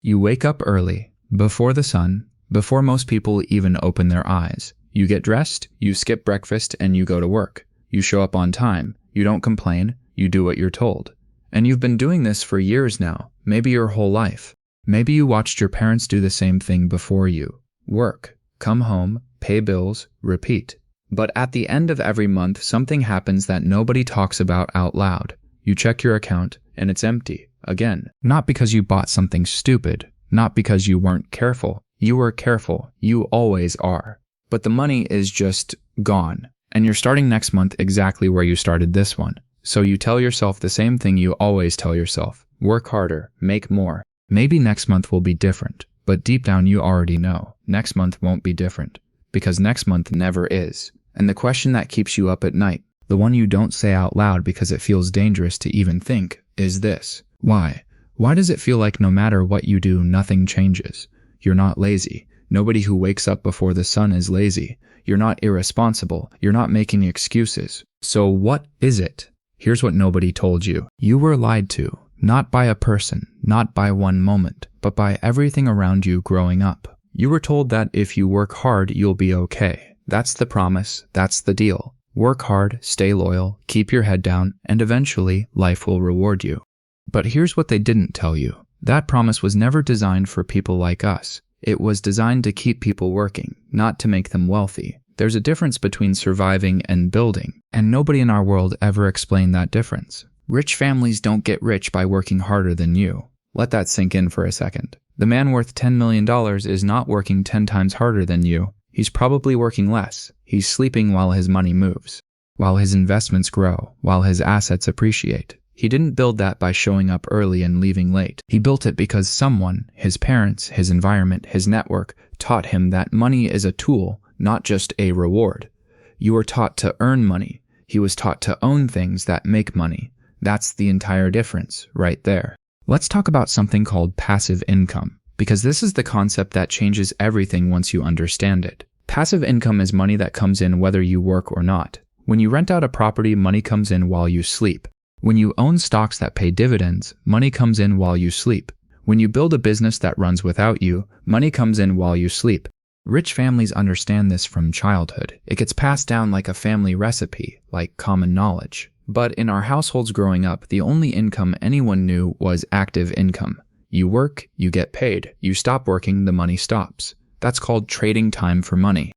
You wake up early, before the sun, before most people even open their eyes. You get dressed, you skip breakfast, and you go to work. You show up on time. You don't complain. You do what you're told. And you've been doing this for years now, maybe your whole life. Maybe you watched your parents do the same thing before you. Work, come home, pay bills, repeat. But at the end of every month, something happens that nobody talks about out loud. You check your account, and it's empty, again. Not because you bought something stupid, not because you weren't careful. You were careful. You always are. But the money is just gone. And you're starting next month exactly where you started this one. So you tell yourself the same thing you always tell yourself. Work harder, make more. Maybe next month will be different, but deep down you already know next month won't be different, because next month never is. And the question that keeps you up at night, the one you don't say out loud because it feels dangerous to even think, is this. Why? Why does it feel like no matter what you do, nothing changes? You're not lazy. Nobody who wakes up before the sun is lazy. You're not irresponsible. You're not making excuses. So what is it? Here's what nobody told you. You were lied to, not by a person, not by one moment, but by everything around you growing up. You were told that if you work hard, you'll be okay. That's the promise. That's the deal. Work hard, stay loyal, keep your head down, and eventually life will reward you. But here's what they didn't tell you. That promise was never designed for people like us. It was designed to keep people working, not to make them wealthy. There's a difference between surviving and building, and nobody in our world ever explained that difference. Rich families don't get rich by working harder than you. Let that sink in for a second. The man worth $10 million is not working 10 times harder than you. He's probably working less. He's sleeping while his money moves, while his investments grow, while his assets appreciate. He didn't build that by showing up early and leaving late. He built it because someone, his parents, his environment, his network, taught him that money is a tool, not just a reward. You were taught to earn money. He was taught to own things that make money. That's the entire difference, right there. Let's talk about something called passive income, because this is the concept that changes everything once you understand it. Passive income is money that comes in whether you work or not. When you rent out a property, money comes in while you sleep. When you own stocks that pay dividends, money comes in while you sleep. When you build a business that runs without you, money comes in while you sleep. Rich families understand this from childhood. It gets passed down like a family recipe, like common knowledge. But in our households growing up, the only income anyone knew was active income. You work, you get paid. You stop working, the money stops. That's called trading time for money.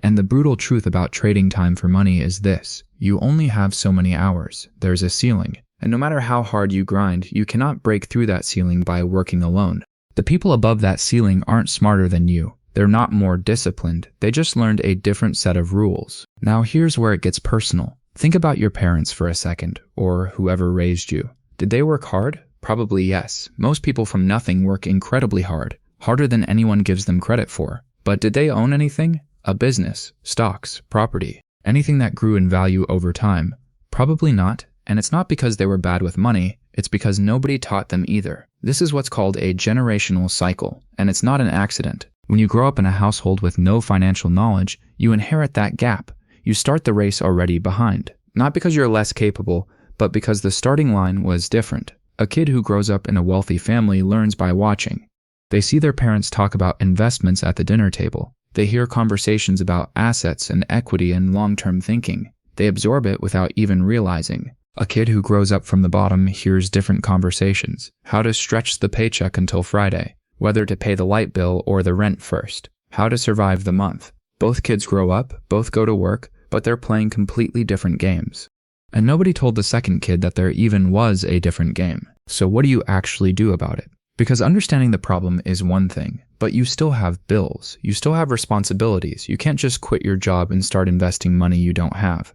And the brutal truth about trading time for money is this. You only have so many hours. There's a ceiling. And no matter how hard you grind, you cannot break through that ceiling by working alone. The people above that ceiling aren't smarter than you. They're not more disciplined. They just learned a different set of rules. Now here's where it gets personal. Think about your parents for a second, or whoever raised you. Did they work hard? Probably yes. Most people from nothing work incredibly hard, harder than anyone gives them credit for. But did they own anything? A business, stocks, property, anything that grew in value over time? Probably not, and it's not because they were bad with money, it's because nobody taught them either. This is what's called a generational cycle, and it's not an accident. When you grow up in a household with no financial knowledge, you inherit that gap. You start the race already behind. Not because you're less capable, but because the starting line was different. A kid who grows up in a wealthy family learns by watching. They see their parents talk about investments at the dinner table. They hear conversations about assets and equity and long-term thinking. They absorb it without even realizing. A kid who grows up from the bottom hears different conversations. How to stretch the paycheck until Friday. Whether to pay the light bill or the rent first. How to survive the month. Both kids grow up, both go to work, but they're playing completely different games. And nobody told the second kid that there even was a different game. So what do you actually do about it? Because understanding the problem is one thing, but you still have bills. You still have responsibilities. You can't just quit your job and start investing money you don't have.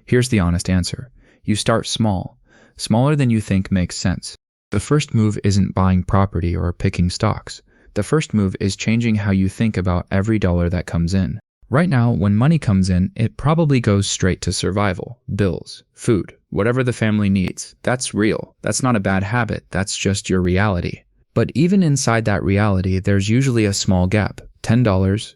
Here's the honest answer. You start small. Smaller than you think makes sense. The first move isn't buying property or picking stocks. The first move is changing how you think about every dollar that comes in. Right now, when money comes in, it probably goes straight to survival, bills, food, whatever the family needs. That's real. That's not a bad habit. That's just your reality. But even inside that reality, there's usually a small gap, $10,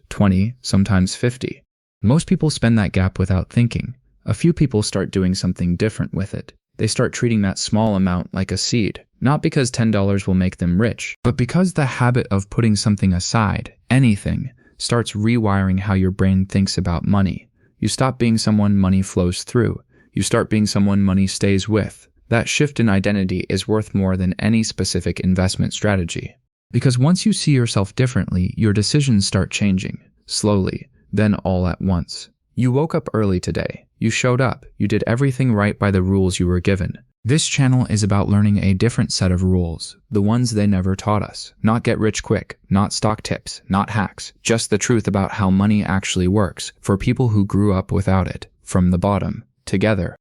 $20, sometimes $50. Most people spend that gap without thinking. A few people start doing something different with it. They start treating that small amount like a seed, not because $10 will make them rich, but because the habit of putting something aside, anything, starts rewiring how your brain thinks about money. You stop being someone money flows through. You start being someone money stays with. That shift in identity is worth more than any specific investment strategy. Because once you see yourself differently, your decisions start changing, slowly, then all at once. You woke up early today. You showed up. You did everything right by the rules you were given. This channel is about learning a different set of rules, the ones they never taught us. Not get rich quick, not stock tips, not hacks, just the truth about how money actually works for people who grew up without it, from the bottom, together.